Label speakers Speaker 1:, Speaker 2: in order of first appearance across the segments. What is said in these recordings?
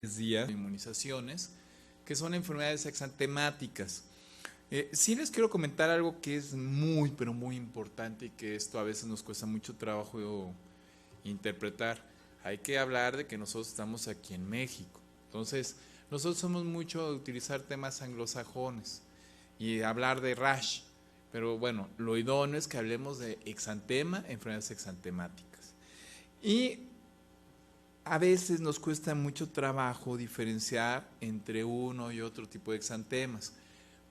Speaker 1: días, inmunizaciones, que son enfermedades exantemáticas. Sí les quiero comentar algo que es muy, pero muy importante y que esto a veces nos cuesta mucho trabajo interpretar. Hay que hablar de que nosotros estamos aquí en México. Entonces, nosotros somos mucho de utilizar temas anglosajones y hablar de rash. Pero bueno, lo idóneo es que hablemos de exantema, enfermedades exantemáticas. Y a veces nos cuesta mucho trabajo diferenciar entre uno y otro tipo de exantemas.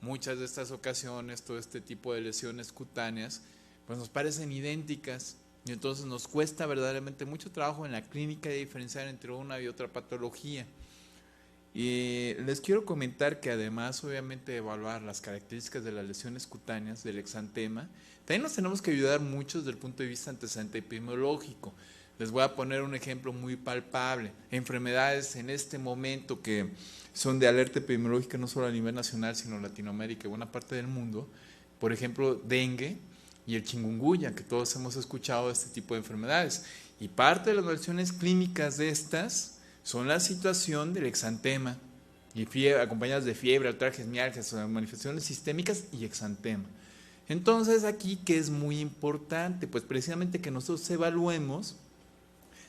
Speaker 1: Muchas de estas ocasiones, todo este tipo de lesiones cutáneas, pues nos parecen idénticas y entonces nos cuesta verdaderamente mucho trabajo en la clínica de diferenciar entre una y otra patología. Y les quiero comentar que además, obviamente, de evaluar las características de las lesiones cutáneas, del exantema, también nos tenemos que ayudar mucho desde el punto de vista antecedente epidemiológico. Les voy a poner un ejemplo muy palpable. Enfermedades en este momento que son de alerta epidemiológica no solo a nivel nacional, sino en Latinoamérica y buena parte del mundo. Por ejemplo, dengue y el chikungunya, que todos hemos escuchado de este tipo de enfermedades. Y parte de las versiones clínicas de estas son la situación del exantema y fiebre, acompañadas de fiebre, artralgias, mialgias, manifestaciones sistémicas y exantema. Entonces aquí, ¿qué es muy importante? Pues precisamente que nosotros evaluemos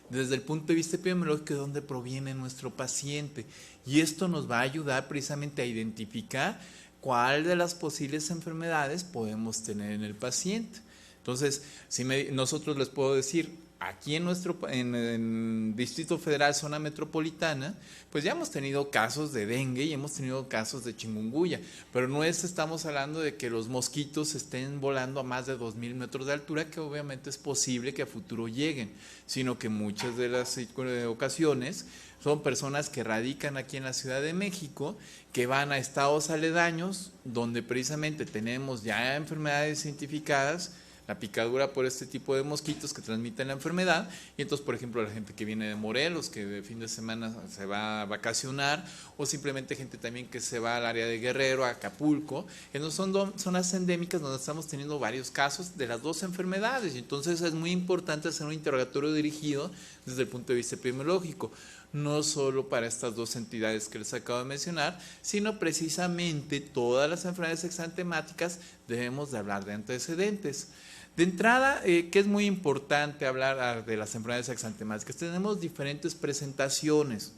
Speaker 1: desde el punto de vista epidemiológico de dónde proviene nuestro paciente. Y esto nos va a ayudar precisamente a identificar cuál de las posibles enfermedades podemos tener en el paciente. Entonces, si nosotros les puedo decir, aquí en Distrito Federal, zona metropolitana, pues ya hemos tenido casos de dengue y hemos tenido casos de chikungunya, pero no estamos hablando de que los mosquitos estén volando a más de 2,000 metros de altura, que obviamente es posible que a futuro lleguen, sino que muchas de las ocasiones son personas que radican aquí en la Ciudad de México, que van a estados aledaños, donde precisamente tenemos ya enfermedades identificadas, la picadura por este tipo de mosquitos que transmiten la enfermedad, y entonces, por ejemplo, la gente que viene de Morelos, que de fin de semana se va a vacacionar, o simplemente gente también que se va al área de Guerrero, a Acapulco, entonces son zonas endémicas donde estamos teniendo varios casos de las dos enfermedades, y entonces es muy importante hacer un interrogatorio dirigido desde el punto de vista epidemiológico, no solo para estas dos entidades que les acabo de mencionar, sino precisamente todas las enfermedades exantemáticas debemos de hablar de antecedentes. De entrada, que es muy importante hablar de las enfermedades exantemáticas, tenemos diferentes presentaciones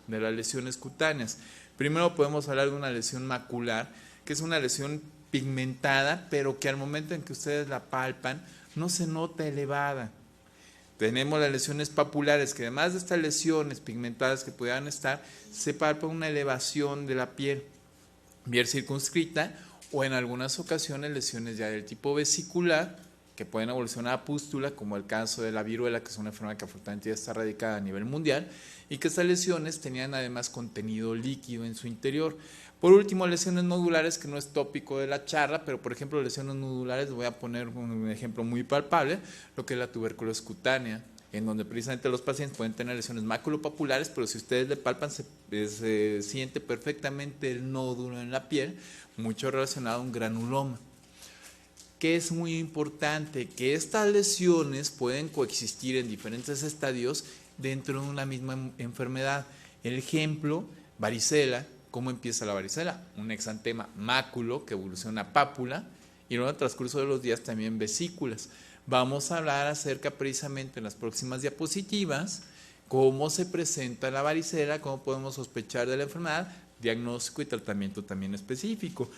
Speaker 1: de las lesiones cutáneas. Primero podemos hablar de una lesión macular, que es una lesión pigmentada, pero que al momento en que ustedes la palpan no se nota elevada. Tenemos las lesiones papulares, que además de estas lesiones pigmentadas que pudieran estar, se palpa una elevación de la piel, bien circunscrita, o en algunas ocasiones lesiones ya del tipo vesicular, que pueden evolucionar a pústula, como el caso de la viruela, que es una enfermedad que afortunadamente ya está radicada a nivel mundial, y que estas lesiones tenían además contenido líquido en su interior. Por último, lesiones nodulares, que no es tópico de la charla, pero por ejemplo, lesiones nodulares, voy a poner un ejemplo muy palpable, lo que es la tuberculosis cutánea, en donde precisamente los pacientes pueden tener lesiones maculopapulares, pero si ustedes le palpan, se siente perfectamente el nódulo en la piel, mucho relacionado a un granuloma. Que es muy importante, que estas lesiones pueden coexistir en diferentes estadios dentro de una misma enfermedad. El ejemplo, varicela. ¿Cómo empieza la varicela? Un exantema máculo que evoluciona a pápula y luego en el transcurso de los días también vesículas. Vamos a hablar acerca precisamente en las próximas diapositivas cómo se presenta la varicela, cómo podemos sospechar de la enfermedad, diagnóstico y tratamiento también específico.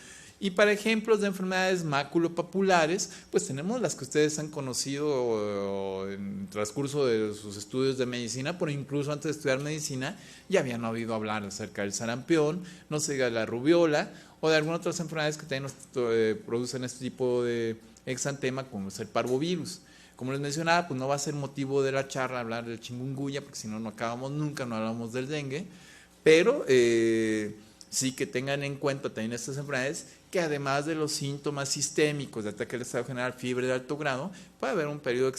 Speaker 1: Y para ejemplos de enfermedades maculopapulares, pues tenemos las que ustedes han conocido en el transcurso de sus estudios de medicina, pero incluso antes de estudiar medicina ya habían oído hablar acerca del sarampión, no se diga la rubiola, o de algunas otras enfermedades que también producen este tipo de exantema, como es el parvovirus. Como les mencionaba, pues no va a ser motivo de la charla hablar del chikungunya, porque si no, no acabamos nunca, no hablamos del dengue, pero sí que tengan en cuenta también estas enfermedades, que además de los síntomas sistémicos de ataque al estado general, fiebre de alto grado, puede haber un periodo,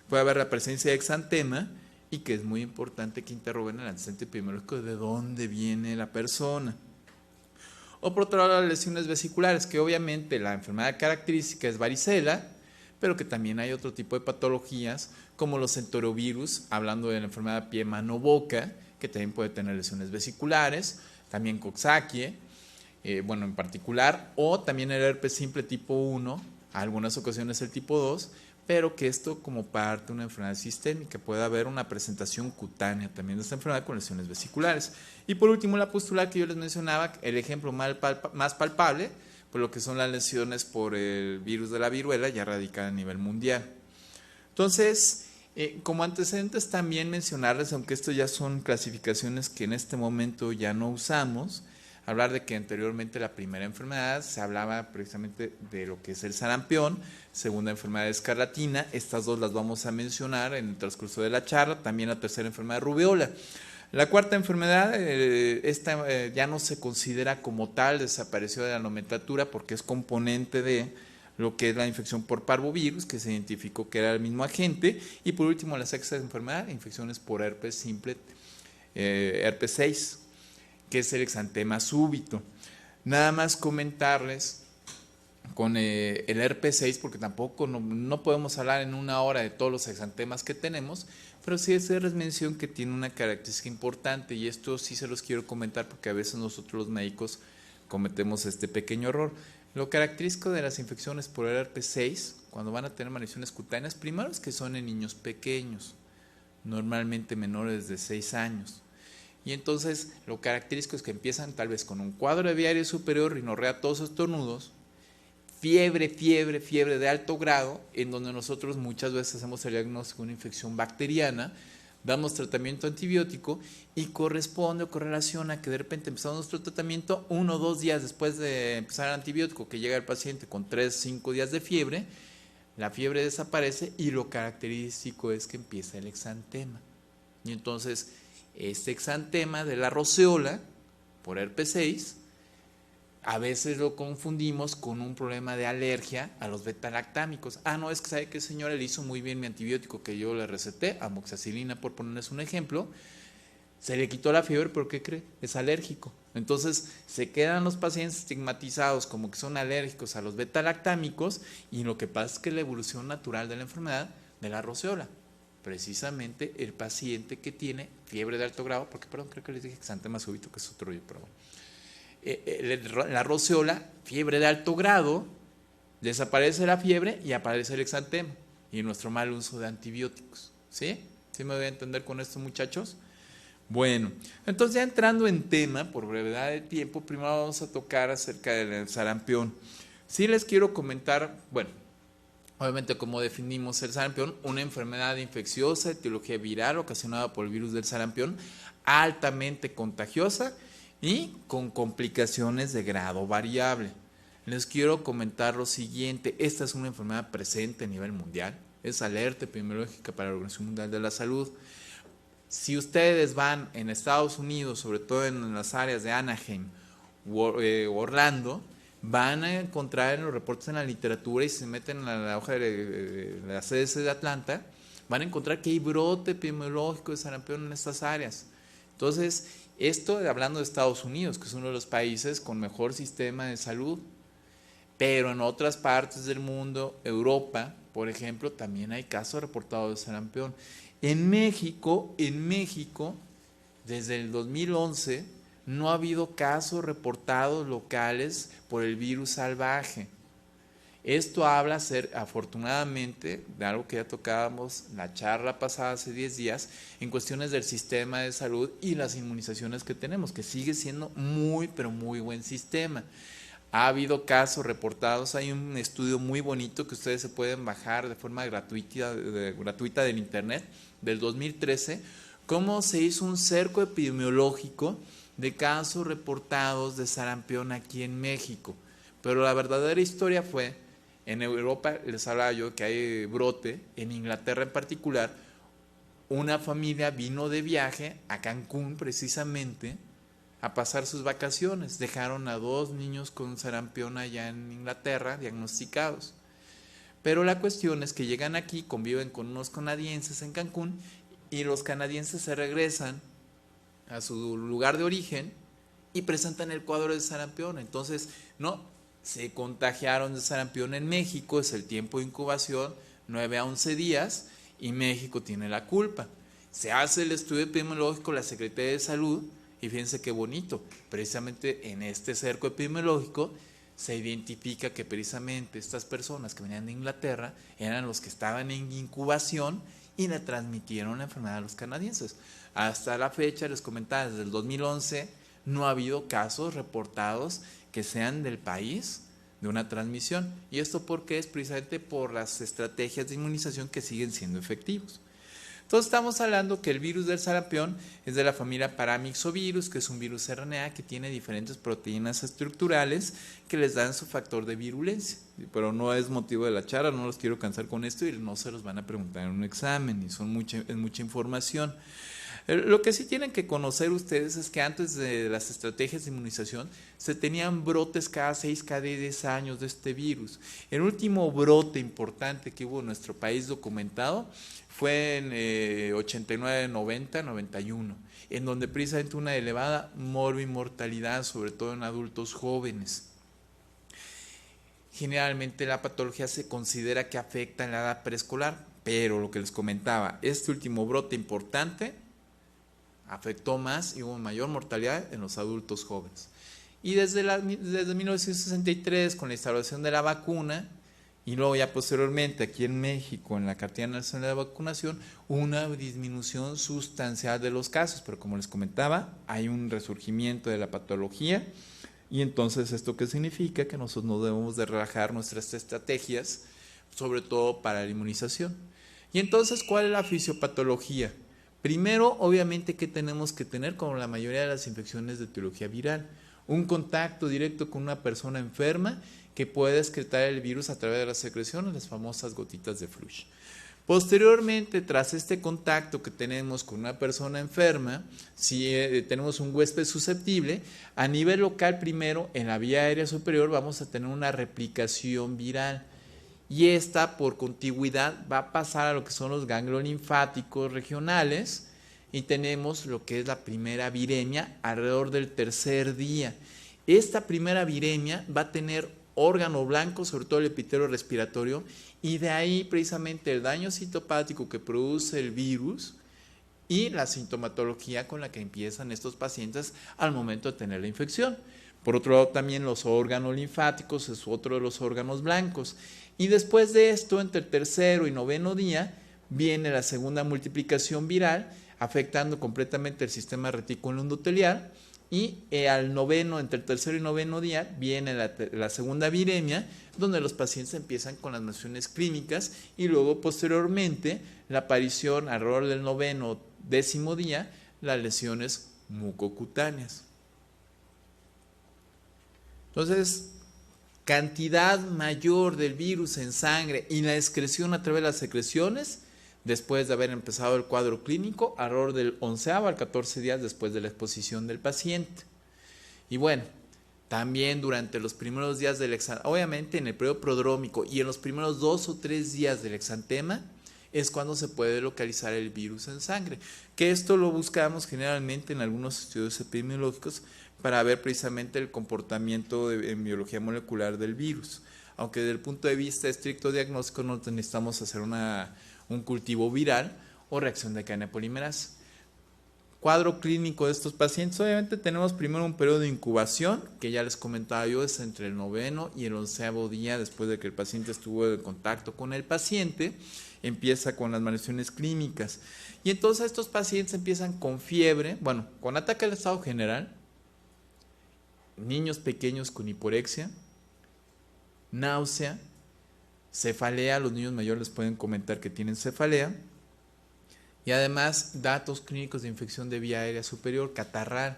Speaker 1: puede haber la presencia de exantema, y que es muy importante que interroguen el antecedente epidemiológico de dónde viene la persona. O por otro lado, las lesiones vesiculares, que obviamente la enfermedad característica es varicela, pero que también hay otro tipo de patologías como los enterovirus, hablando de la enfermedad de pie, mano, boca, que también puede tener lesiones vesiculares, también Coxsackie, bueno, en particular, o también el herpes simple tipo 1, algunas ocasiones el tipo 2, pero que esto como parte de una enfermedad sistémica puede haber una presentación cutánea también de esta enfermedad con lesiones vesiculares. Y por último, la pustular que yo les mencionaba, el ejemplo más palpable, por lo que son las lesiones por el virus de la viruela ya radicada a nivel mundial. Entonces, como antecedentes también mencionarles, aunque esto ya son clasificaciones que en este momento ya no usamos, hablar de que anteriormente la primera enfermedad se hablaba precisamente de lo que es el sarampión, segunda enfermedad de escarlatina, estas dos las vamos a mencionar en el transcurso de la charla, también la tercera enfermedad de rubiola. La cuarta enfermedad, esta ya no se considera como tal, desapareció de la nomenclatura porque es componente de lo que es la infección por parvovirus, que se identificó que era el mismo agente, y por último la sexta enfermedad, infecciones por herpes simple, herpes 6, que es el exantema súbito. Nada más comentarles con el herpes 6, porque tampoco no podemos hablar en una hora de todos los exantemas que tenemos, pero sí hacerles mención que tiene una característica importante, y esto sí se los quiero comentar porque a veces nosotros los médicos cometemos este pequeño error. Lo característico de las infecciones por el herpes 6, cuando van a tener manifestaciones cutáneas, primero es que son en niños pequeños, normalmente menores de 6 años. Y entonces lo característico es que empiezan tal vez con un cuadro de diarrea superior, rinorrea, tos, estornudos, fiebre de alto grado, en donde nosotros muchas veces hacemos el diagnóstico de una infección bacteriana, damos tratamiento antibiótico y corresponde o correlaciona que de repente empezamos nuestro tratamiento 1 o 2 días después de empezar el antibiótico, que llega el paciente con 3 o 5 días de fiebre, la fiebre desaparece y lo característico es que empieza el exantema. Y entonces este exantema de la roceola por herpes 6 a veces lo confundimos con un problema de alergia a los betalactámicos. No, es que sabe que señora le hizo muy bien mi antibiótico que yo le receté, amoxicilina por ponerles un ejemplo, se le quitó la fiebre, pero ¿qué cree? Es alérgico. Entonces se quedan los pacientes estigmatizados como que son alérgicos a los betalactámicos, y lo que pasa es que la evolución natural de la enfermedad de la roceola, precisamente el paciente que tiene fiebre de alto grado, porque perdón, creo que les dije exantema súbito, que es otro rollo, pero la roceola, fiebre de alto grado, desaparece la fiebre y aparece el exantema y nuestro mal uso de antibióticos. ¿Sí? ¿Sí me voy a entender con esto, muchachos? Bueno, entonces ya entrando en tema, por brevedad de tiempo, primero vamos a tocar acerca del sarampión. Sí les quiero comentar, bueno, obviamente como definimos el sarampión, una enfermedad infecciosa de etiología viral ocasionada por el virus del sarampión, altamente contagiosa y con complicaciones de grado variable. Les quiero comentar lo siguiente, esta es una enfermedad presente a nivel mundial, es alerta epidemiológica para la Organización Mundial de la Salud. Si ustedes van en Estados Unidos, sobre todo en las áreas de Anaheim o Orlando, van a encontrar en los reportes en la literatura, y si se meten en la hoja de la CDC de Atlanta, van a encontrar que hay brote epidemiológico de sarampión en estas áreas. Entonces, esto hablando de Estados Unidos, que es uno de los países con mejor sistema de salud, pero en otras partes del mundo, Europa, por ejemplo, también hay casos reportados de sarampión. En México, desde el 2011, no ha habido casos reportados locales por el virus salvaje. Esto habla, afortunadamente, de algo que ya tocábamos la charla pasada hace 10 días, en cuestiones del sistema de salud y las inmunizaciones que tenemos, que sigue siendo muy, pero muy buen sistema. Ha habido casos reportados, hay un estudio muy bonito que ustedes se pueden bajar de forma gratuita del internet, del 2013, cómo se hizo un cerco epidemiológico de casos reportados de sarampión aquí en México. Pero la verdadera historia fue, en Europa, les hablaba yo que hay brote, en Inglaterra en particular, una familia vino de viaje a Cancún precisamente a pasar sus vacaciones. Dejaron a 2 niños con sarampión allá en Inglaterra, diagnosticados. Pero la cuestión es que llegan aquí, conviven con unos canadienses en Cancún, y los canadienses se regresan a su lugar de origen y presentan el cuadro de sarampión. Entonces, no, se contagiaron de sarampión en México, es el tiempo de incubación, 9 a 11 días, y México tiene la culpa. Se hace el estudio epidemiológico, la Secretaría de Salud, y fíjense qué bonito, precisamente en este cerco epidemiológico se identifica que precisamente estas personas que venían de Inglaterra eran los que estaban en incubación y le transmitieron la enfermedad a los canadienses. Hasta la fecha, les comentaba, desde el 2011 no ha habido casos reportados que sean del país de una transmisión. ¿Y esto por qué? Es precisamente por las estrategias de inmunización que siguen siendo efectivos. Entonces estamos hablando que el virus del sarampión es de la familia Paramyxovirus, que es un virus RNA que tiene diferentes proteínas estructurales que les dan su factor de virulencia. Pero no es motivo de la charla, no los quiero cansar con esto y no se los van a preguntar en un examen y es mucha información. Lo que sí tienen que conocer ustedes es que antes de las estrategias de inmunización se tenían brotes cada 6, cada 10 años de este virus. El último brote importante que hubo en nuestro país documentado fue en 89, 90, 91, en donde precisamente una elevada mortalidad, sobre todo en adultos jóvenes. Generalmente la patología se considera que afecta en la edad preescolar, pero lo que les comentaba, este último brote importante afectó más y hubo mayor mortalidad en los adultos jóvenes. Y desde 1963, con la instalación de la vacuna, y luego ya posteriormente aquí en México, en la Cartilla Nacional de Vacunación, una disminución sustancial de los casos, pero como les comentaba, hay un resurgimiento de la patología, y entonces ¿esto qué significa? Que nosotros no debemos de relajar nuestras estrategias, sobre todo para la inmunización. Y entonces, ¿cuál es la fisiopatología? Primero, obviamente, ¿qué tenemos que tener? Como la mayoría de las infecciones de etiología viral, un contacto directo con una persona enferma que puede excretar el virus a través de las secreciones, las famosas gotitas de flush. Posteriormente, tras este contacto que tenemos con una persona enferma, si tenemos un huésped susceptible, a nivel local primero, en la vía aérea superior, vamos a tener una replicación viral. Y esta, por contigüidad, va a pasar a lo que son los ganglios linfáticos regionales y tenemos lo que es la primera viremia alrededor del tercer día. Esta primera viremia va a tener órgano blanco, sobre todo el epitelio respiratorio, y de ahí precisamente el daño citopático que produce el virus y la sintomatología con la que empiezan estos pacientes al momento de tener la infección. Por otro lado, también los órganos linfáticos es otro de los órganos blancos. Y después de esto, entre el tercero y noveno día, viene la segunda multiplicación viral, afectando completamente el sistema retículo endotelial. Y al noveno, entre el tercero y noveno día, viene la segunda viremia, donde los pacientes empiezan con las manifestaciones clínicas y luego posteriormente la aparición alrededor del noveno, décimo día, las lesiones mucocutáneas. Entonces, cantidad mayor del virus en sangre y la excreción a través de las secreciones después de haber empezado el cuadro clínico, alrededor del 11º al 14 días después de la exposición del paciente. Y bueno, también durante los primeros días del exantema, obviamente en el periodo prodrómico y en los primeros 2 o 3 días del exantema, es cuando se puede localizar el virus en sangre, que esto lo buscamos generalmente en algunos estudios epidemiológicos para ver precisamente el comportamiento en biología molecular del virus, aunque desde el punto de vista estricto diagnóstico no necesitamos hacer un cultivo viral o reacción de cadena polimerasa. Cuadro clínico de estos pacientes, obviamente tenemos primero un periodo de incubación, que ya les comentaba yo, es entre el noveno y el 11º día después de que el paciente estuvo en contacto con el paciente, empieza con las manifestaciones clínicas. Y entonces estos pacientes empiezan con fiebre, bueno, con ataque al estado general, niños pequeños con hiporexia, náusea, cefalea, los niños mayores les pueden comentar que tienen cefalea, y además datos clínicos de infección de vía aérea superior, catarral,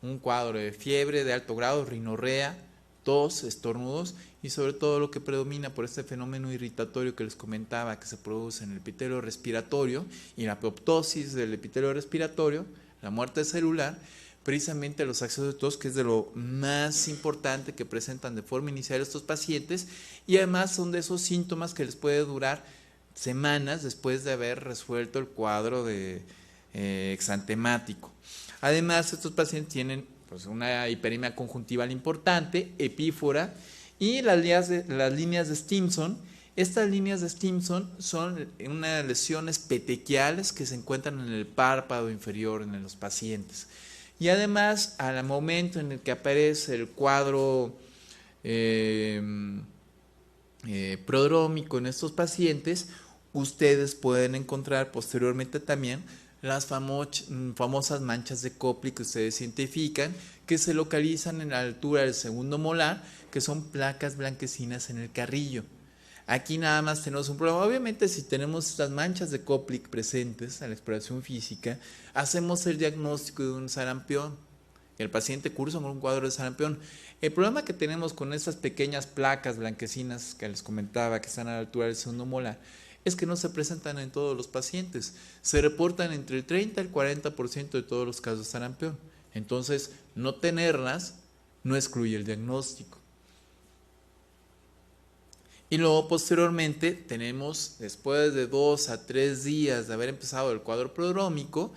Speaker 1: un cuadro de fiebre de alto grado, rinorrea, tos, estornudos y sobre todo lo que predomina por este fenómeno irritatorio que les comentaba que se produce en el epitelio respiratorio y la apoptosis del epitelio respiratorio, la muerte celular, precisamente los accesos de tos, que es de lo más importante que presentan de forma inicial estos pacientes y además son de esos síntomas que les puede durar semanas después de haber resuelto el cuadro de exantemático. Además, estos pacientes tienen pues una hiperemia conjuntival importante, epífora, y las líneas de Stimson. Estas líneas de Stimson son unas lesiones petequiales que se encuentran en el párpado inferior en los pacientes. Y además, al momento en el que aparece el cuadro prodrómico en estos pacientes, ustedes pueden encontrar posteriormente también las famosas manchas de Copley que ustedes identifican, que se localizan en la altura del segundo molar, que son placas blanquecinas en el carrillo. Aquí nada más tenemos un problema. Obviamente, si tenemos estas manchas de Copley presentes a la exploración física, hacemos el diagnóstico de un sarampión. El paciente cursa con un cuadro de sarampión. El problema que tenemos con estas pequeñas placas blanquecinas que les comentaba, que están a la altura del segundo molar, es que no se presentan en todos los pacientes. Se reportan entre el 30 y el 40% de todos los casos de sarampión. Entonces, no tenerlas no excluye el diagnóstico. Y luego posteriormente tenemos, después de 2 a 3 días de haber empezado el cuadro prodrómico,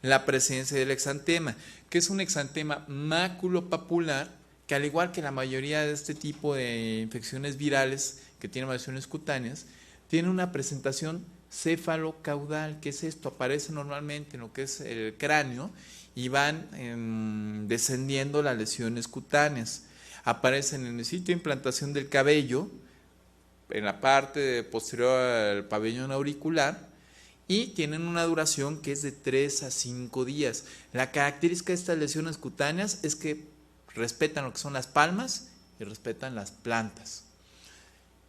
Speaker 1: la presencia del exantema, que es un exantema maculopapular, que al igual que la mayoría de este tipo de infecciones virales que tienen variaciones cutáneas, tiene una presentación cefalocaudal. ¿Qué es esto? Aparece normalmente en lo que es el cráneo y van descendiendo las lesiones cutáneas. Aparecen en el sitio de implantación del cabello, en la parte posterior al pabellón auricular, y tienen una duración que es de 3 a 5 días. La característica de estas lesiones cutáneas es que respetan lo que son las palmas y respetan las plantas.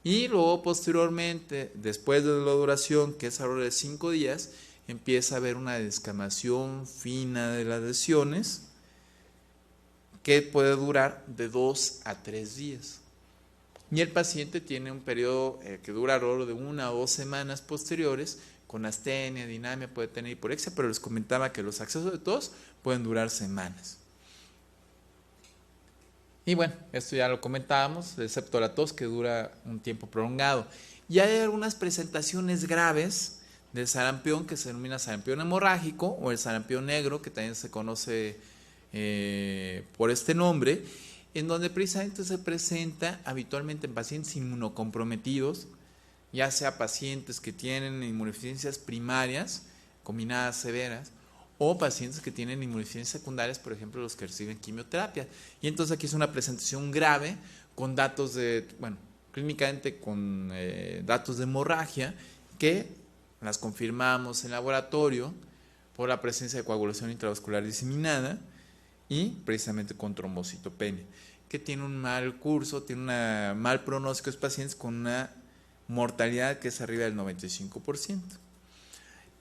Speaker 1: Y luego posteriormente, después de la duración, que es alrededor de 5 días, empieza a haber una descamación fina de las lesiones que puede durar de 2 a 3 días. Y el paciente tiene un periodo que dura alrededor de 1 o 2 semanas posteriores, con astenia, dinamia, puede tener hiporexia, pero les comentaba que los accesos de tos pueden durar semanas. Y bueno, esto ya lo comentábamos, excepto la tos que dura un tiempo prolongado. Y hay algunas presentaciones graves del sarampión que se denomina sarampión hemorrágico o el sarampión negro, que también se conoce por este nombre, en donde precisamente se presenta habitualmente en pacientes inmunocomprometidos, ya sea pacientes que tienen inmunodeficiencias primarias combinadas severas, o pacientes que tienen inmunodeficiencias secundarias, por ejemplo, los que reciben quimioterapia. Y entonces aquí es una presentación grave con datos de, bueno, clínicamente con datos de hemorragia que las confirmamos en laboratorio por la presencia de coagulación intravascular diseminada y precisamente con trombocitopenia, que tiene un mal curso, tiene un mal pronóstico de los pacientes con una mortalidad que es arriba del 95%.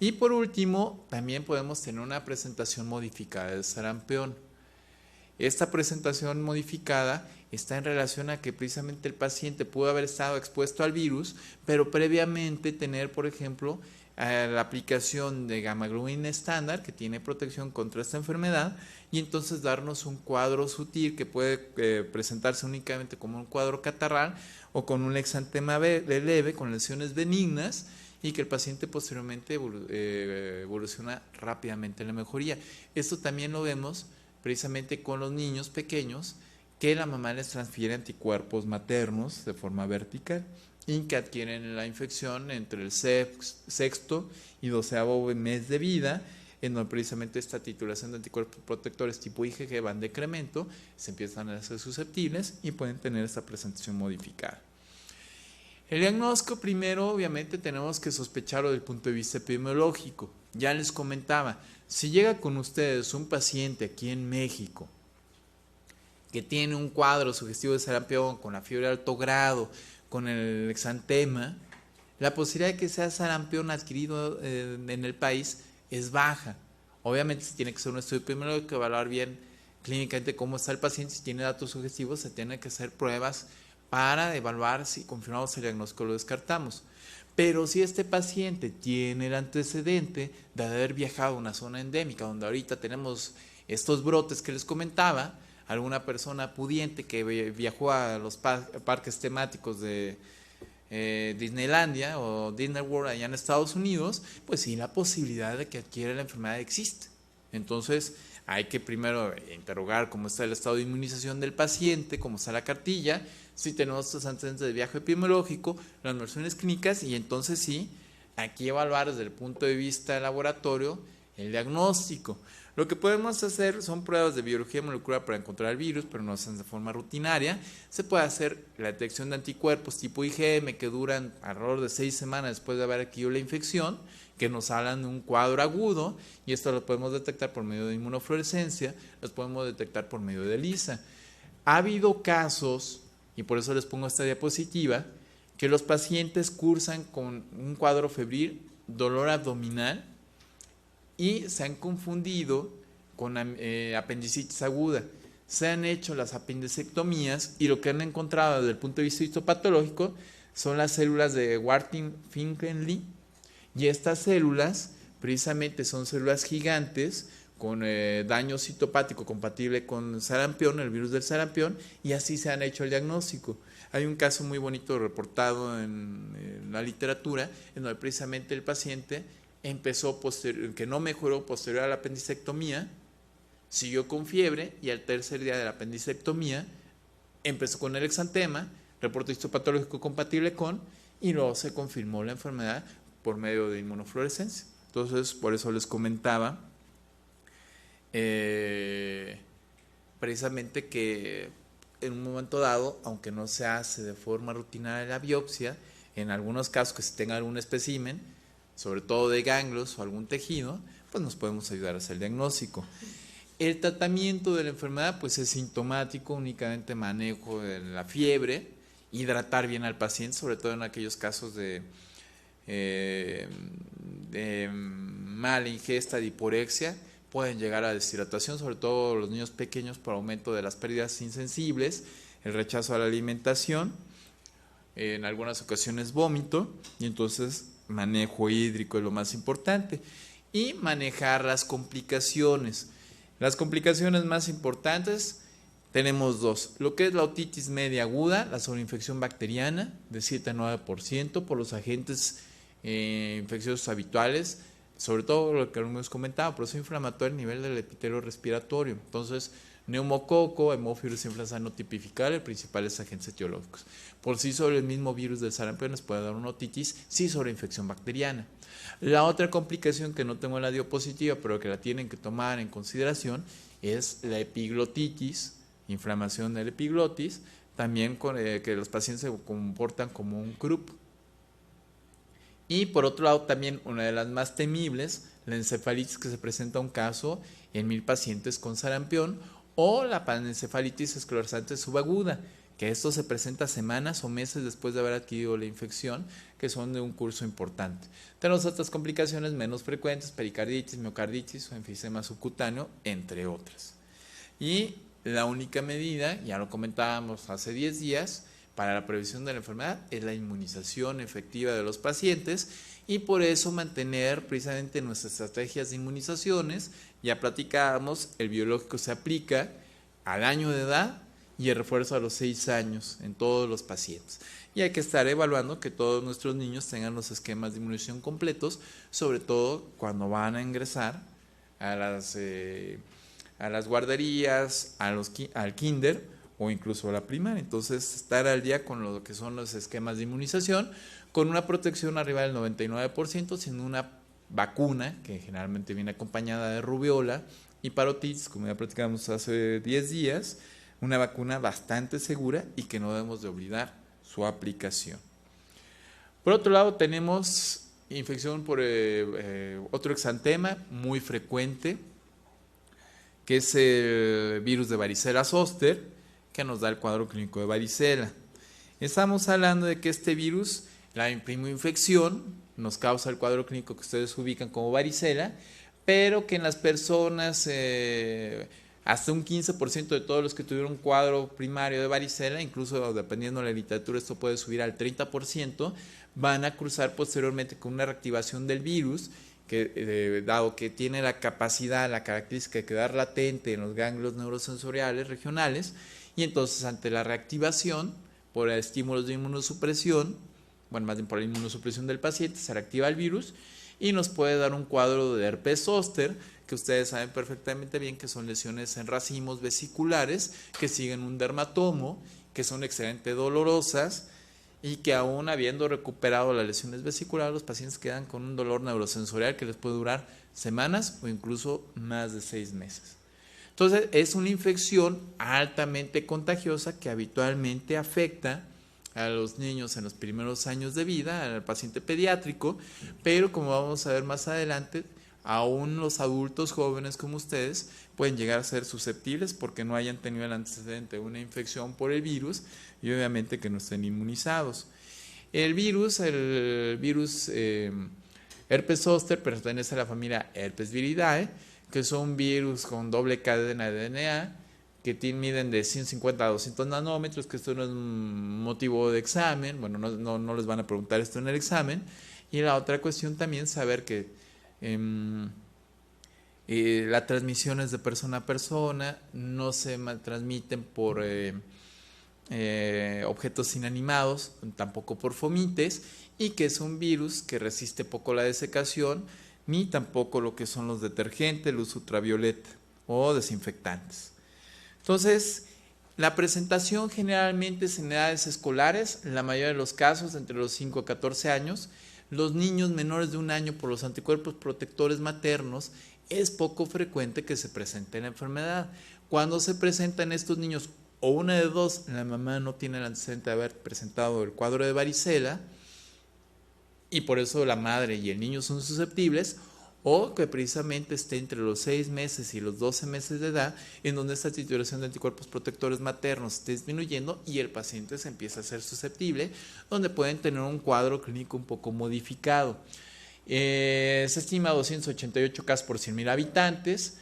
Speaker 1: Y por último, también podemos tener una presentación modificada del sarampión. Esta presentación modificada está en relación a que precisamente el paciente pudo haber estado expuesto al virus, pero previamente tener, por ejemplo, la aplicación de gamma-globulina estándar, que tiene protección contra esta enfermedad, y entonces darnos un cuadro sutil que puede presentarse únicamente como un cuadro catarral o con un exantema leve, con lesiones benignas, y que el paciente posteriormente evoluciona rápidamente en la mejoría. Esto también lo vemos precisamente con los niños pequeños, que la mamá les transfiere anticuerpos maternos de forma vertical y que adquieren la infección entre el sexto y 12º mes de vida, en donde precisamente esta titulación de anticuerpos protectores tipo IgG van de decremento, se empiezan a ser susceptibles y pueden tener esta presentación modificada. El diagnóstico primero, obviamente, tenemos que sospecharlo desde el punto de vista epidemiológico. Ya les comentaba, si llega con ustedes un paciente aquí en México que tiene un cuadro sugestivo de sarampión con la fiebre de alto grado, con el exantema, la posibilidad de que sea sarampión adquirido en el país es baja. Obviamente se tiene que hacer un estudio epidemiológico, evaluar bien clínicamente cómo está el paciente. Si tiene datos sugestivos, se tienen que hacer pruebas para evaluar si confirmamos el diagnóstico o lo descartamos. Pero si este paciente tiene el antecedente de haber viajado a una zona endémica, donde ahorita tenemos estos brotes que les comentaba, alguna persona pudiente que viajó a los parques temáticos de Disneylandia o Disney World allá en Estados Unidos, pues sí, la posibilidad de que adquiera la enfermedad existe. Entonces, hay que primero interrogar cómo está el estado de inmunización del paciente, cómo está la cartilla, si tenemos estos antecedentes de viaje epidemiológico, las versiones clínicas, y entonces sí, aquí evaluar desde el punto de vista del laboratorio el diagnóstico. Lo que podemos hacer son pruebas de biología molecular para encontrar el virus, pero no se hacen de forma rutinaria. Se puede hacer la detección de anticuerpos tipo IgM que duran alrededor de 6 semanas después de haber adquirido la infección, que nos hablan de un cuadro agudo, y esto lo podemos detectar por medio de inmunofluorescencia, los podemos detectar por medio de ELISA. Ha habido casos, y por eso les pongo esta diapositiva, que los pacientes cursan con un cuadro febril, dolor abdominal, y se han confundido con apendicitis aguda. Se han hecho las apendicectomías y lo que han encontrado desde el punto de vista histopatológico son las células de Warthin-Finkelnly, y estas células precisamente son células gigantes con daño citopático compatible con sarampión, el virus del sarampión, y así se han hecho el diagnóstico. Hay un caso muy bonito reportado en la literatura en donde precisamente el paciente empezó que no mejoró posterior a la apendicectomía, siguió con fiebre y al tercer día de la apendicectomía empezó con el exantema, reporte histopatológico compatible con, y luego se confirmó la enfermedad por medio de inmunofluorescencia. Entonces, por eso les comentaba precisamente que en un momento dado, aunque no se hace de forma rutinaria la biopsia, en algunos casos que se tenga algún espécimen, sobre todo de ganglios o algún tejido, pues nos podemos ayudar a hacer el diagnóstico. El tratamiento de la enfermedad pues es sintomático, únicamente manejo de la fiebre, hidratar bien al paciente, sobre todo en aquellos casos de mala ingesta, de hiporexia, pueden llegar a deshidratación, sobre todo los niños pequeños por aumento de las pérdidas insensibles, el rechazo a la alimentación, en algunas ocasiones vómito, y entonces manejo hídrico es lo más importante, y manejar las complicaciones. Las complicaciones más importantes tenemos dos, lo que es la otitis media aguda, la sobreinfección bacteriana de 7 a 9% por los agentes infecciosos habituales, sobre todo lo que hemos comentado, proceso inflamatorio a nivel del epitelio respiratorio. Entonces, neumococo, hemófilos influenza no tipificable, principales agentes etiológicos. Por sí sobre el mismo virus del sarampión nos puede dar una otitis, sí sobre infección bacteriana. La otra complicación que no tengo en la diapositiva, pero que la tienen que tomar en consideración, es la epiglotitis, inflamación del epiglotis, también que los pacientes se comportan como un croup. Y por otro lado también una de las más temibles, la encefalitis que se presenta un caso en 1000 pacientes con sarampión, o la panencefalitis esclerosante subaguda, que esto se presenta semanas o meses después de haber adquirido la infección, que son de un curso importante. Tenemos otras complicaciones menos frecuentes, pericarditis, miocarditis o enfisema subcutáneo, entre otras. Y la única medida, ya lo comentábamos hace 10 días, para la prevención de la enfermedad es la inmunización efectiva de los pacientes, y por eso mantener precisamente nuestras estrategias de inmunizaciones. Ya platicábamos, el biológico se aplica al año de edad y el refuerzo a los 6 años en todos los pacientes. Y hay que estar evaluando que todos nuestros niños tengan los esquemas de inmunización completos, sobre todo cuando van a ingresar a las guarderías, al kinder o incluso a la primaria. Entonces, estar al día con lo que son los esquemas de inmunización, con una protección arriba del 99%, sin una vacuna que generalmente viene acompañada de rubiola y parotitis, como ya platicamos hace 10 días, una vacuna bastante segura y que no debemos de olvidar su aplicación. Por otro lado, tenemos infección por otro exantema muy frecuente, que es el virus de varicela zoster, que nos da el cuadro clínico de varicela. Estamos hablando de que este virus, la primoinfección, nos causa el cuadro clínico que ustedes ubican como varicela, pero que en las personas, hasta un 15% de todos los que tuvieron un cuadro primario de varicela, incluso dependiendo de la literatura esto puede subir al 30%, van a cruzar posteriormente con una reactivación del virus, que dado que tiene la capacidad, la característica de quedar latente en los ganglios neurosensoriales regionales, y entonces ante la reactivación por estímulos de inmunosupresión, bueno, más bien por la inmunosupresión del paciente, se reactiva el virus y nos puede dar un cuadro de herpes zóster, que ustedes saben perfectamente bien que son lesiones en racimos vesiculares que siguen un dermatomo, que son excelente dolorosas y que aún habiendo recuperado las lesiones vesiculares, los pacientes quedan con un dolor neurosensorial que les puede durar semanas o incluso más de 6 meses. Entonces es una infección altamente contagiosa que habitualmente afecta a los niños en los primeros años de vida, al paciente pediátrico, pero como vamos a ver más adelante, aún los adultos jóvenes como ustedes pueden llegar a ser susceptibles porque no hayan tenido el antecedente de una infección por el virus y obviamente que no estén inmunizados. El virus herpes zóster pertenece a la familia Herpesviridae, que son virus con doble cadena de DNA que miden de 150 a 200 nanómetros, que esto no es un motivo de examen, bueno, no les van a preguntar esto en el examen. Y la otra cuestión también, saber que la transmisión es de persona a persona, no se transmiten por objetos inanimados, tampoco por fomites, y que es un virus que resiste poco la desecación, ni tampoco lo que son los detergentes, luz ultravioleta o desinfectantes. Entonces, la presentación generalmente es en edades escolares, en la mayoría de los casos entre los 5 a 14 años. Los niños menores de 1 año, por los anticuerpos protectores maternos, es poco frecuente que se presente la enfermedad. Cuando se presenta en estos niños, o una de dos, la mamá no tiene el antecedente de haber presentado el cuadro de varicela, y por eso la madre y el niño son susceptibles, o que precisamente esté entre los 6 meses y los 12 meses de edad, en donde esta titulación de anticuerpos protectores maternos esté disminuyendo y el paciente se empieza a ser susceptible, donde pueden tener un cuadro clínico un poco modificado. Se estima 288 casos por 100,000 habitantes.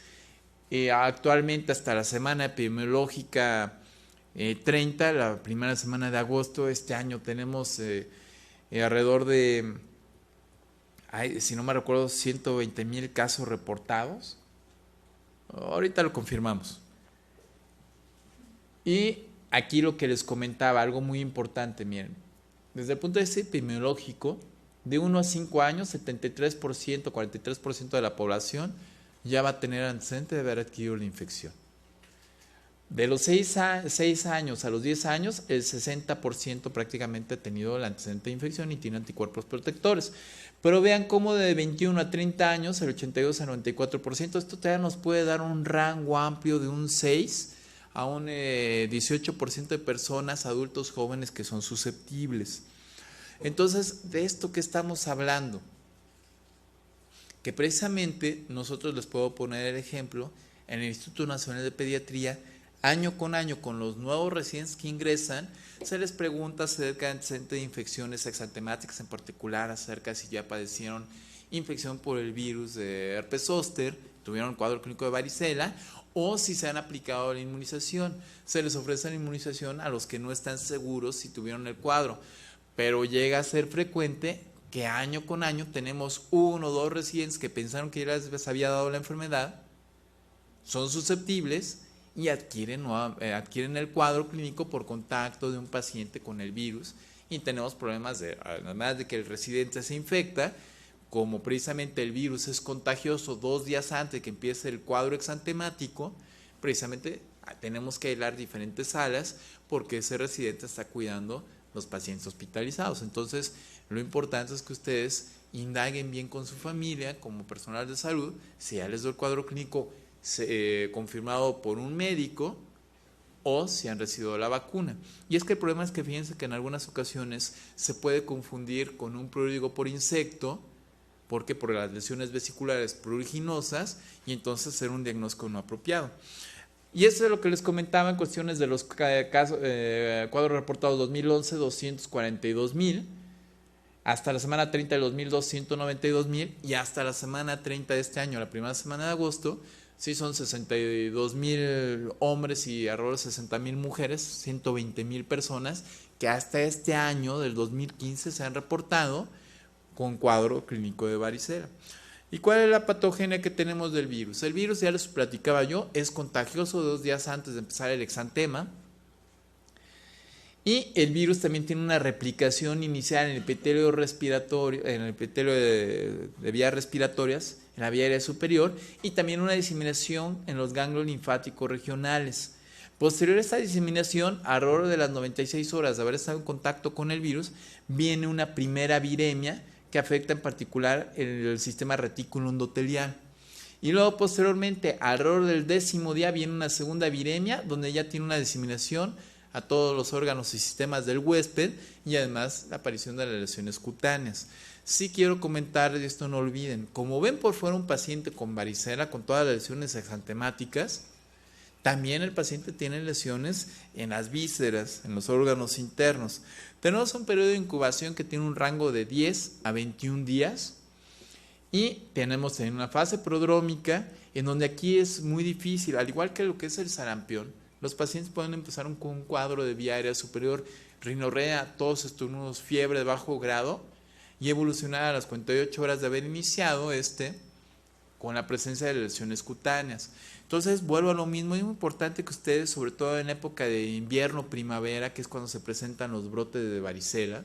Speaker 1: Actualmente, hasta la semana epidemiológica 30, la primera semana de agosto, este año tenemos alrededor de, si no me recuerdo, 120,000 casos reportados. Ahorita lo confirmamos. Y aquí lo que les comentaba, algo muy importante, miren, desde el punto de vista epidemiológico, de 1 a 5 años, 73%, 43% de la población ya va a tener antecedente de haber adquirido la infección. De los 6 años a los 10 años, el 60% prácticamente ha tenido el antecedente de infección y tiene anticuerpos protectores. Pero vean cómo de 21 a 30 años, el 82 a 94%, esto todavía nos puede dar un rango amplio de un 6 a un 18% de personas, adultos jóvenes que son susceptibles. Entonces, ¿de esto qué estamos hablando? Que precisamente nosotros les puedo poner el ejemplo en el Instituto Nacional de Pediatría. Año con año, con los nuevos residentes que ingresan, se les pregunta acerca de antecedentes de infecciones exantemáticas, en particular acerca de si ya padecieron infección por el virus de herpes zóster, tuvieron cuadro clínico de varicela, o si se han aplicado la inmunización. Se les ofrece la inmunización a los que no están seguros si tuvieron el cuadro, pero llega a ser frecuente que año con año tenemos 1 o 2 residentes que pensaron que ya les había dado la enfermedad, son susceptibles y adquieren el cuadro clínico por contacto de un paciente con el virus, y tenemos problemas además de que el residente se infecta, como precisamente el virus es contagioso 2 días antes de que empiece el cuadro exantemático, precisamente tenemos que aislar diferentes salas porque ese residente está cuidando los pacientes hospitalizados. Entonces, lo importante es que ustedes indaguen bien con su familia, como personal de salud, si ya les dio el cuadro clínico confirmado por un médico o si han recibido la vacuna. Y es que el problema es que fíjense que en algunas ocasiones se puede confundir con un prurigo por insecto, porque por las lesiones vesiculares pruriginosas, y entonces hacer un diagnóstico no apropiado. Y eso es lo que les comentaba en cuestiones de los cuadros reportados 2011, 242,000, hasta la semana 30 del 2002, 192,000, y hasta la semana 30 de este año, la primera semana de agosto, sí son 62,000 hombres y alrededor de 60,000 mujeres, 120,000 personas que hasta este año del 2015 se han reportado con cuadro clínico de varicela. ¿Y cuál es la patogenia que tenemos del virus? El virus, ya les platicaba yo, es contagioso 2 días antes de empezar el exantema Y el virus también tiene una replicación inicial en el epitelio respiratorio, en el epitelio de vías respiratorias, en la vía aérea superior, y también una diseminación en los ganglios linfáticos regionales. Posterior a esta diseminación, alrededor de las 96 horas de haber estado en contacto con el virus, viene una primera viremia que afecta en particular el sistema retículo endotelial. Y luego posteriormente, alrededor del 10º día, viene una segunda viremia donde ya tiene una diseminación a todos los órganos y sistemas del huésped y además la aparición de las lesiones cutáneas. Sí quiero comentar, y esto no olviden, como ven por fuera un paciente con varicela, con todas las lesiones exantemáticas, también el paciente tiene lesiones en las vísceras, en los órganos internos. Tenemos un periodo de incubación que tiene un rango de 10 a 21 días y tenemos también una fase prodrómica en donde aquí es muy difícil, al igual que lo que es el sarampión, los pacientes pueden empezar con un cuadro de vía aérea superior, rinorrea, tos, estornudos, fiebre de bajo grado y evolucionar a las 48 horas de haber iniciado con la presencia de lesiones cutáneas. Entonces vuelvo a lo mismo, es muy importante que ustedes, sobre todo en época de invierno, primavera, que es cuando se presentan los brotes de varicela,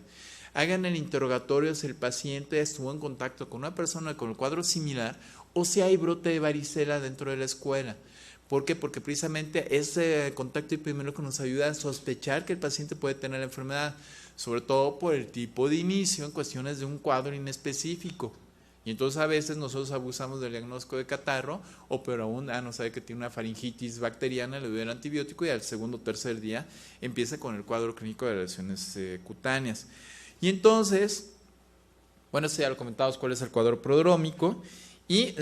Speaker 1: hagan el interrogatorio si el paciente estuvo en contacto con una persona con el cuadro similar o si hay brote de varicela dentro de la escuela. ¿Por qué? Porque precisamente ese contacto epidemiológico nos ayuda a sospechar que el paciente puede tener la enfermedad, sobre todo por el tipo de inicio en cuestiones de un cuadro inespecífico. Y entonces a veces nosotros abusamos del diagnóstico de catarro, o peor aún, no sabe que tiene una faringitis bacteriana, le doy el antibiótico y al segundo o tercer día empieza con el cuadro clínico de lesiones cutáneas. Y entonces, bueno, esto ya lo comentamos, cuál es el cuadro prodrómico y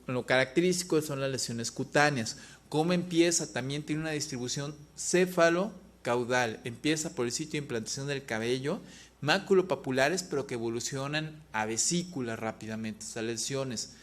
Speaker 1: lo característico son las lesiones cutáneas. ¿Cómo empieza? También tiene una distribución céfalo-caudal. Empieza por el sitio de implantación del cabello, maculopapulares, pero que evolucionan a vesículas rápidamente, estas lesiones.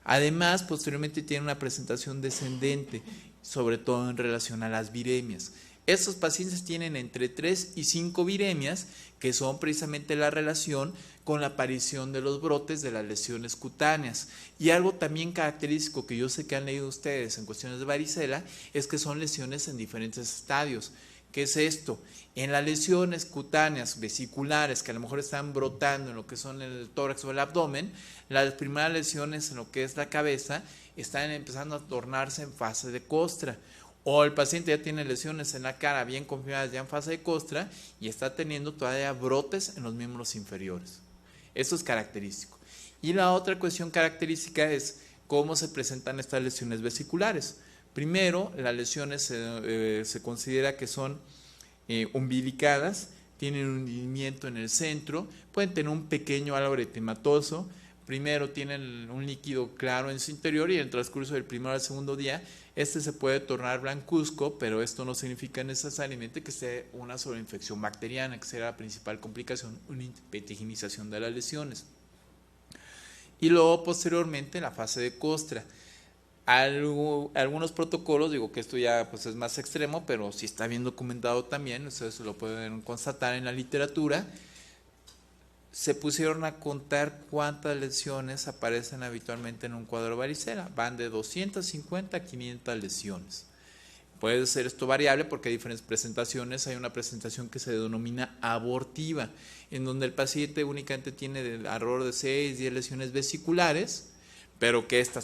Speaker 1: Además, posteriormente tiene una presentación descendente, sobre todo en relación a las viremias. Estos pacientes tienen entre 3 y 5 viremias, que son precisamente la relación con la aparición de los brotes de las lesiones cutáneas. Y algo también característico que yo sé que han leído ustedes en cuestiones de varicela, es que son lesiones en diferentes estadios. ¿Qué es esto? En las lesiones cutáneas vesiculares que a lo mejor están brotando en lo que son el tórax o el abdomen, las primeras lesiones en lo que es la cabeza están empezando a tornarse en fase de costra. O el paciente ya tiene lesiones en la cara bien confirmadas ya en fase de costra y está teniendo todavía brotes en los miembros inferiores. Esto es característico. Y la otra cuestión característica es cómo se presentan estas lesiones vesiculares. Primero, las lesiones se considera que son umbilicadas, tienen un hundimiento en el centro, pueden tener un pequeño halo eritematoso. Primero tienen un líquido claro en su interior y en el transcurso del primero al segundo día se puede tornar blancuzco, pero esto no significa necesariamente que sea una sobreinfección bacteriana, que será la principal complicación, una petiginización de las lesiones. Y luego posteriormente la fase de costra. Algunos protocolos, digo que esto ya pues es más extremo, pero sí está bien documentado también, ustedes lo pueden constatar en la literatura. Se pusieron a contar cuántas lesiones aparecen habitualmente en un cuadro de varicela. Van de 250 a 500 lesiones. Puede ser esto variable porque hay diferentes presentaciones. Hay una presentación que se denomina abortiva, en donde el paciente únicamente tiene alrededor de 6, 10 lesiones vesiculares, pero que este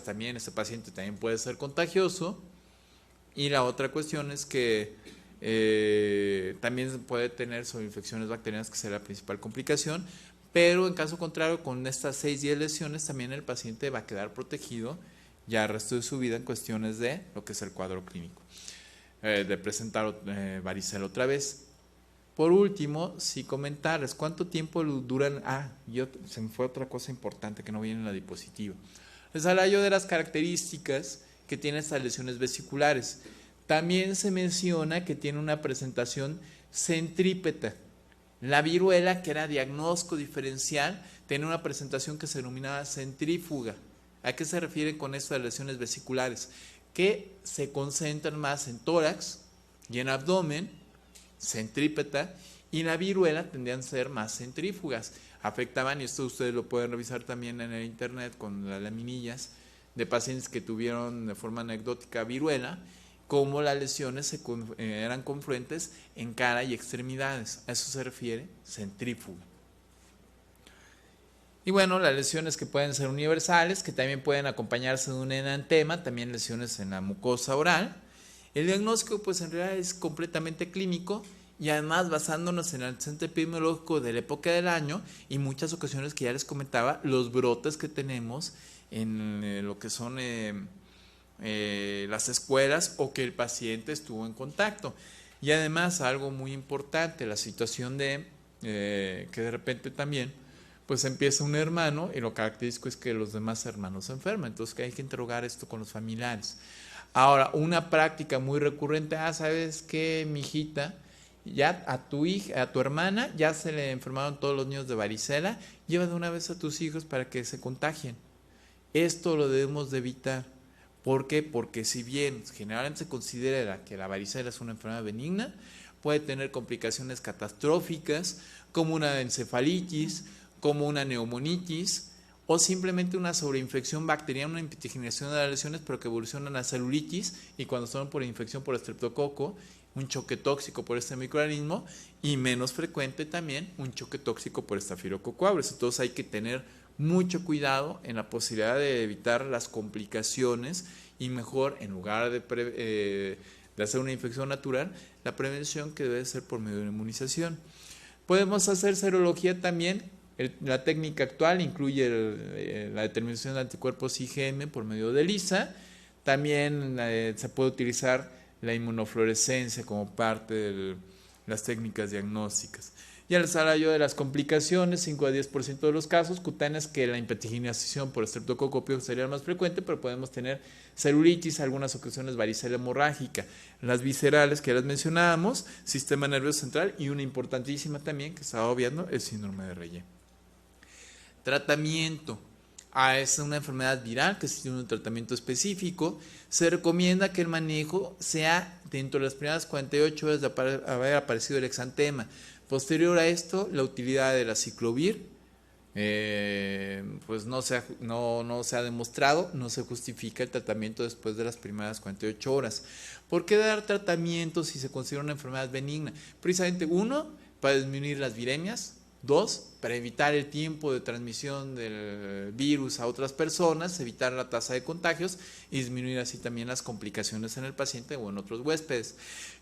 Speaker 1: paciente también puede ser contagioso. Y la otra cuestión es que también puede tener sobreinfecciones bacterianas, que será la principal complicación. Pero en caso contrario, con estas 6-10 lesiones, también el paciente va a quedar protegido ya el resto de su vida en cuestiones de lo que es el cuadro clínico, de presentar varicela otra vez. Por último, sí comentarles cuánto tiempo duran. Se me fue otra cosa importante que no viene en la diapositiva. Les hablaba yo de las características que tienen estas lesiones vesiculares. También se menciona que tiene una presentación centrípeta. La viruela, que era diagnóstico diferencial, tiene una presentación que se denominaba centrífuga. ¿A qué se refiere con estas lesiones vesiculares? Que se concentran más en tórax y en abdomen, centrípeta, y la viruela tendrían a ser más centrífugas. Afectaban, y esto ustedes lo pueden revisar también en el internet con las laminillas de pacientes que tuvieron de forma anecdótica viruela, cómo las lesiones eran confluentes en cara y extremidades. A eso se refiere centrífuga. Y bueno, las lesiones que pueden ser universales, que también pueden acompañarse de un enantema, también lesiones en la mucosa oral. El diagnóstico pues en realidad es completamente clínico y además basándonos en el centro epidemiológico de la época del año y muchas ocasiones que ya les comentaba, los brotes que tenemos en lo que son las escuelas o que el paciente estuvo en contacto. Y además algo muy importante, la situación de que de repente también pues empieza un hermano y lo característico es que los demás hermanos se enferman, entonces que hay que interrogar esto con los familiares. Ahora, una práctica muy recurrente, ¿sabes qué, mijita? Ya a tu hija, a tu hermana, ya se le enfermaron todos los niños de varicela, lleva de una vez a tus hijos para que se contagien. Esto lo debemos de evitar. ¿Por qué? Porque si bien generalmente se considera que la varicela es una enfermedad benigna, puede tener complicaciones catastróficas como una encefalitis, como una neumonitis o simplemente una sobreinfección bacteriana, una epitigeneación de las lesiones, pero que evolucionan a celulitis y cuando son por infección por estreptococo, un choque tóxico por este microorganismo y menos frecuente también un choque tóxico por Staphylococcus aureus. Entonces hay que tener mucho cuidado en la posibilidad de evitar las complicaciones y mejor, en lugar de hacer una infección natural, la prevención que debe ser por medio de la inmunización. Podemos hacer serología también. La técnica actual incluye la determinación de anticuerpos IgM por medio de ELISA. También se puede utilizar la inmunofluorescencia como parte de las técnicas diagnósticas. Ya les habla yo de las complicaciones, 5 a 10% de los casos cutáneas, que la epitigeneación por estreptococo pyogenes sería más frecuente, pero podemos tener celulitis, algunas ocasiones varicela hemorrágica, las viscerales que ya las mencionábamos, sistema nervioso central y una importantísima también que estaba obviando, el síndrome de Reye. Tratamiento. Es una enfermedad viral que tiene un tratamiento específico. Se recomienda que el manejo sea dentro de las primeras 48 horas de haber aparecido el exantema. Posterior a esto, la utilidad de la aciclovir pues no se ha demostrado, no se justifica el tratamiento después de las primeras 48 horas. ¿Por qué dar tratamiento si se considera una enfermedad benigna? Precisamente, 1, para disminuir las viremias. 2, para evitar el tiempo de transmisión del virus a otras personas, evitar la tasa de contagios y disminuir así también las complicaciones en el paciente o en otros huéspedes.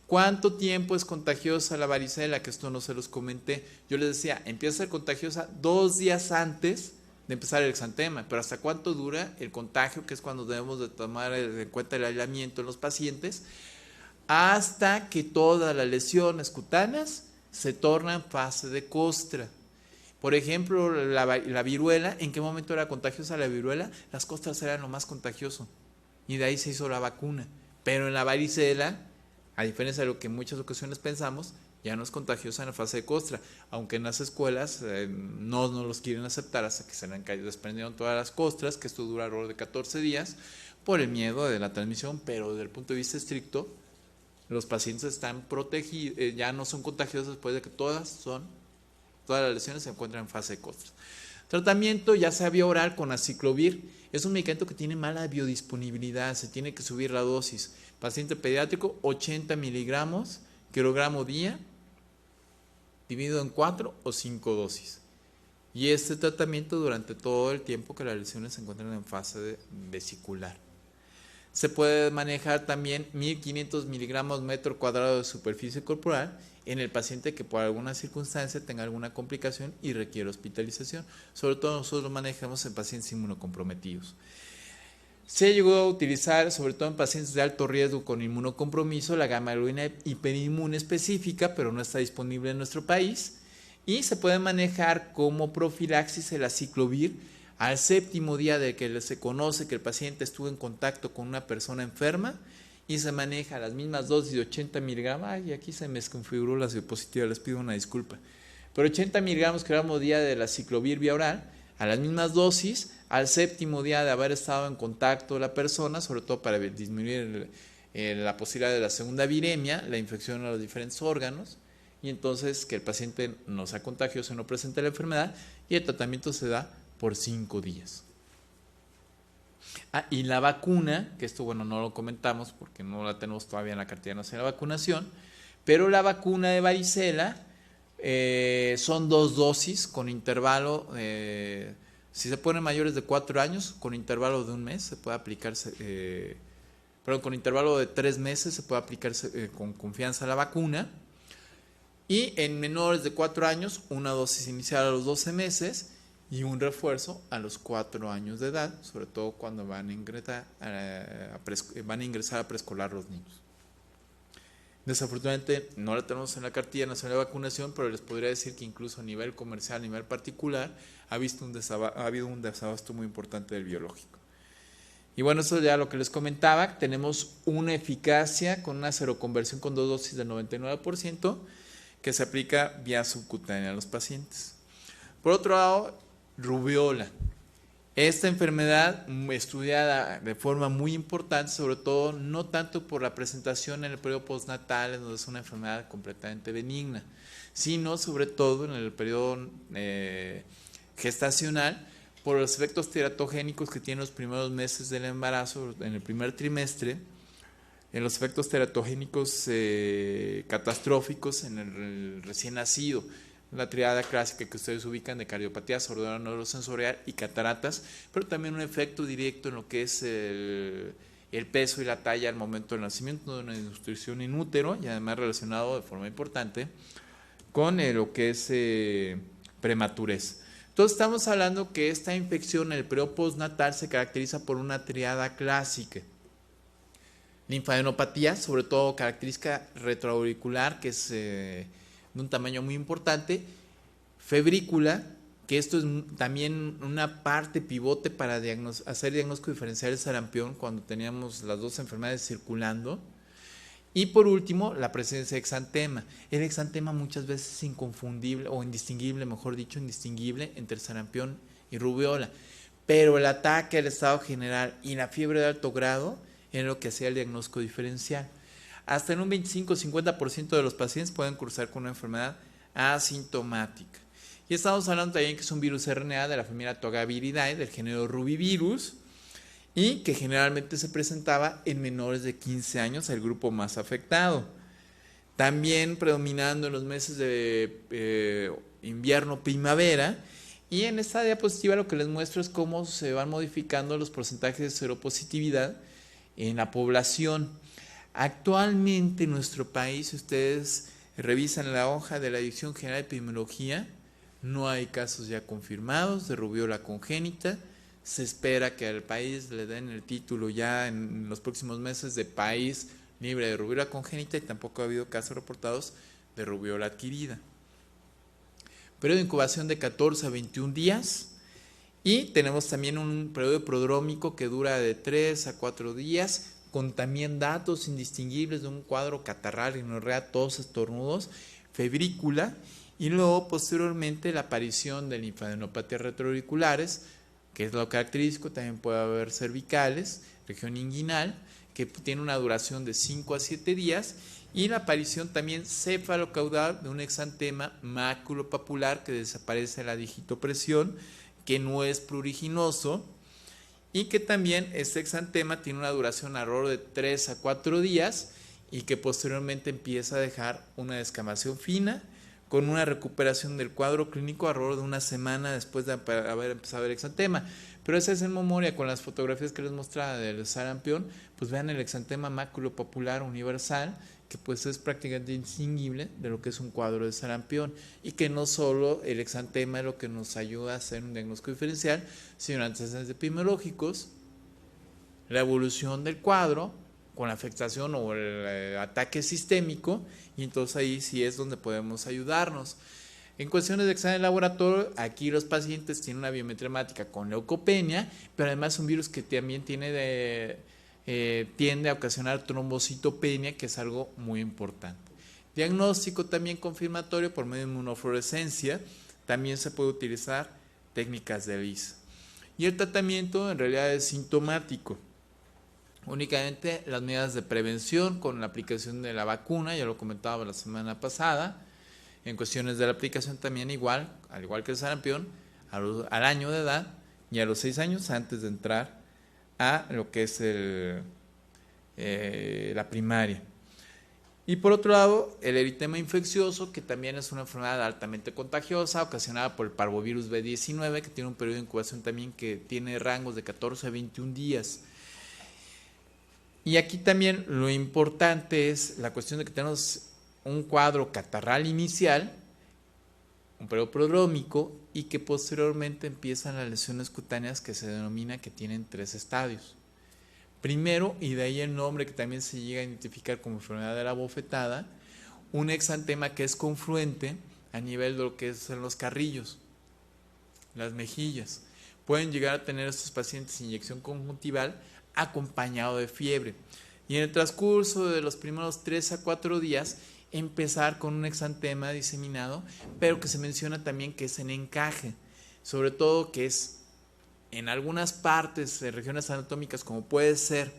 Speaker 1: ¿Cuánto tiempo es contagiosa la varicela? Que esto no se los comenté. Yo les decía, empieza a ser contagiosa 2 días antes de empezar el exantema, pero ¿hasta cuánto dura el contagio? Que es cuando debemos de tomar en cuenta el aislamiento en los pacientes, hasta que todas las lesiones cutáneas se tornan fase de costra. Por ejemplo, la viruela, ¿en qué momento era contagiosa la viruela? Las costras eran lo más contagioso y de ahí se hizo la vacuna. Pero en la varicela, a diferencia de lo que en muchas ocasiones pensamos, ya no es contagiosa en la fase de costra, aunque en las escuelas no los quieren aceptar hasta que se le han caído, desprendieron todas las costras, que esto dura alrededor de 14 días, por el miedo de la transmisión, pero desde el punto de vista estricto, los pacientes están protegidos, ya no son contagiosos después de que todas las lesiones se encuentran en fase de costras. Tratamiento ya sea vía oral con aciclovir, es un medicamento que tiene mala biodisponibilidad, se tiene que subir la dosis. Paciente pediátrico, 80 miligramos, kilogramo día, dividido en 4 o 5 dosis. Y este tratamiento durante todo el tiempo que las lesiones se encuentran en fase vesicular. Se puede manejar también 1500 miligramos metro cuadrado de superficie corporal en el paciente que por alguna circunstancia tenga alguna complicación y requiere hospitalización. Sobre todo nosotros lo manejamos en pacientes inmunocomprometidos. Se llegó a utilizar, sobre todo en pacientes de alto riesgo con inmunocompromiso, la gamma heroína hiperinmune específica, pero no está disponible en nuestro país. Y se puede manejar como profilaxis el aciclovir al 7º día de que se conoce que el paciente estuvo en contacto con una persona enferma y se maneja las mismas dosis de 80 miligramos. Ay, aquí se me desconfiguró la diapositiva, les pido una disculpa. Pero 80 miligramos kilogramo día de la aciclovir vía oral, a las mismas dosis, al 7º día de haber estado en contacto la persona, sobre todo para disminuir la posibilidad de la segunda viremia, la infección a los diferentes órganos, y entonces que el paciente no sea contagioso, no presente la enfermedad, y el tratamiento se da por 5 días. Y la vacuna, que esto bueno no lo comentamos porque no la tenemos todavía en la cartilla nacional de vacunación, pero la vacuna de varicela son 2 dosis con intervalo, si se ponen mayores de 4 años, con intervalo de un mes se puede aplicarse, perdón, con intervalo de 3 meses se puede aplicarse con confianza la vacuna. Y en menores de 4 años, una dosis inicial a los 12 meses y un refuerzo a los 4 años de edad, sobre todo cuando van a ingresar a preescolar los niños. Desafortunadamente no la tenemos en la cartilla nacional de vacunación, pero les podría decir que incluso a nivel comercial, a nivel particular, ha habido un desabasto muy importante del biológico. Y bueno, eso ya lo que les comentaba, tenemos una eficacia con una seroconversión con 2 dosis del 99%, que se aplica vía subcutánea a los pacientes. Por otro lado, rubiola. Esta enfermedad estudiada de forma muy importante, sobre todo no tanto por la presentación en el periodo postnatal, en donde es una enfermedad completamente benigna, sino sobre todo en el periodo gestacional, por los efectos teratogénicos que tienen los primeros meses del embarazo, en el primer trimestre, en los efectos teratogénicos catastróficos en el recién nacido, la triada clásica que ustedes ubican de cardiopatía sordera neurosensorial y cataratas, pero también un efecto directo en lo que es el peso y la talla al momento del nacimiento, de una nutrición in útero, y además relacionado de forma importante con lo que es prematurez. Entonces estamos hablando que esta infección en el periodo postnatal se caracteriza por una triada clásica. Linfadenopatía, sobre todo característica retroauricular, que es de un tamaño muy importante. Febrícula, que esto es también una parte pivote para hacer diagnóstico diferencial de sarampión cuando teníamos las dos enfermedades circulando. Y por último, la presencia de exantema. El exantema muchas veces es inconfundible, o indistinguible, mejor dicho, indistinguible entre sarampión y rubiola. Pero el ataque al estado general y la fiebre de alto grado en lo que hacía el diagnóstico diferencial. Hasta en un 25-50% de los pacientes pueden cursar con una enfermedad asintomática. Y estamos hablando también que es un virus RNA de la familia Togaviridae, del género Rubivirus, y que generalmente se presentaba en menores de 15 años, el grupo más afectado. También predominando en los meses de invierno-primavera. Y en esta diapositiva lo que les muestro es cómo se van modificando los porcentajes de seropositividad en la población. Actualmente en nuestro país, si ustedes revisan la hoja de la Dirección General de Epidemiología, no hay casos ya confirmados de rubiola congénita. Se espera que al país le den el título ya en los próximos meses de país libre de rubiola congénita, y tampoco ha habido casos reportados de rubiola adquirida. Periodo de incubación de 14 a 21 días. Y tenemos también un periodo prodrómico que dura de 3 a 4 días, con también datos indistinguibles de un cuadro catarral, rinorrea, tos, estornudos, febrícula, y luego posteriormente la aparición de linfadenopatías retroauriculares, que es lo característico. También puede haber cervicales, región inguinal, que tiene una duración de 5 a 7 días, y la aparición también cefalocaudal de un exantema maculopapular que desaparece la digitopresión, que no es pruriginoso, y que también este exantema tiene una duración alrededor de 3 a 4 días y que posteriormente empieza a dejar una descamación fina con una recuperación del cuadro clínico alrededor de una semana después de haber empezado el exantema. Pero esa es en memoria con las fotografías que les mostraba del sarampión. Pues vean el exantema maculopapular universal, que pues es prácticamente indistinguible de lo que es un cuadro de sarampión, y que no solo el exantema es lo que nos ayuda a hacer un diagnóstico diferencial, sino antecedentes epidemiológicos, la evolución del cuadro con la afectación o el ataque sistémico, y entonces ahí sí es donde podemos ayudarnos. En cuestiones de examen de laboratorio, aquí los pacientes tienen una biometría hemática con leucopenia, pero además es un virus que también tiende a ocasionar trombocitopenia, que es algo muy importante. Diagnóstico también confirmatorio por medio de inmunofluorescencia. También se puede utilizar técnicas de ELISA. Y el tratamiento en realidad es sintomático. Únicamente las medidas de prevención con la aplicación de la vacuna, ya lo comentaba la semana pasada. En cuestiones de la aplicación también igual, al igual que el sarampión, al año de edad y a los 6 años antes de entrar a lo que es la primaria. Y por otro lado, el eritema infeccioso, que también es una enfermedad altamente contagiosa, ocasionada por el parvovirus B19, que tiene un periodo de incubación también que tiene rangos de 14 a 21 días. Y aquí también lo importante es la cuestión de que tenemos un cuadro catarral inicial, un periodo prodrómico, y que posteriormente empiezan las lesiones cutáneas que se denomina que tienen 3 estadios. Primero, y de ahí el nombre que también se llega a identificar como enfermedad de la bofetada, un exantema que es confluente a nivel de lo que son los carrillos, las mejillas. Pueden llegar a tener estos pacientes inyección conjuntival acompañado de fiebre. Y en el transcurso de los primeros 3 a 4 días, empezar con un exantema diseminado, pero que se menciona también que es en encaje, sobre todo que es en algunas partes de regiones anatómicas, como puede ser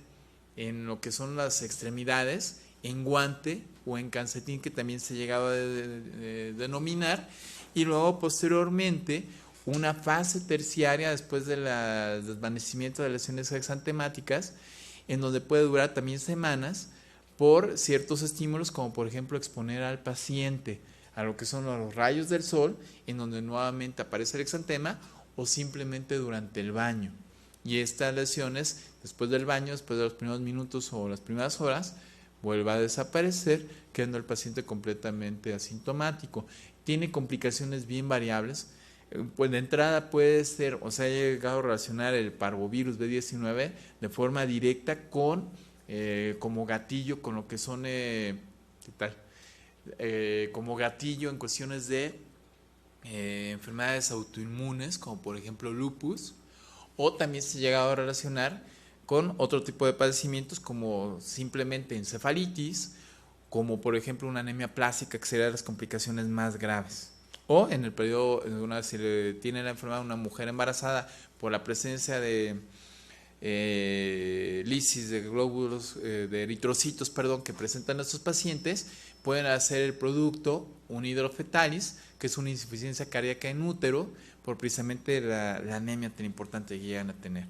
Speaker 1: en lo que son las extremidades, en guante o en calcetín, que también se llegaba a denominar, y luego posteriormente una fase terciaria después del desvanecimiento de lesiones exantemáticas, en donde puede durar también semanas por ciertos estímulos, como por ejemplo exponer al paciente a lo que son los rayos del sol, en donde nuevamente aparece el exantema, o simplemente durante el baño. Y estas lesiones, después del baño, después de los primeros minutos o las primeras horas, vuelve a desaparecer, quedando el paciente completamente asintomático. Tiene complicaciones bien variables. Pues de entrada puede ser, o sea, ha llegado a relacionar el parvovirus B19 de forma directa con, como gatillo, con lo que son, ¿qué tal? Como gatillo en cuestiones de enfermedades autoinmunes, como por ejemplo lupus, o también se ha llegado a relacionar con otro tipo de padecimientos como simplemente encefalitis, como por ejemplo una anemia plástica, que serían las complicaciones más graves. O en el periodo, si tiene la enfermedad una mujer embarazada por la presencia de lisis de glóbulos, de eritrocitos, que presentan estos pacientes, pueden hacer el producto un hidrofetalis, que es una insuficiencia cardíaca en útero, por precisamente la anemia tan importante que llegan a tener.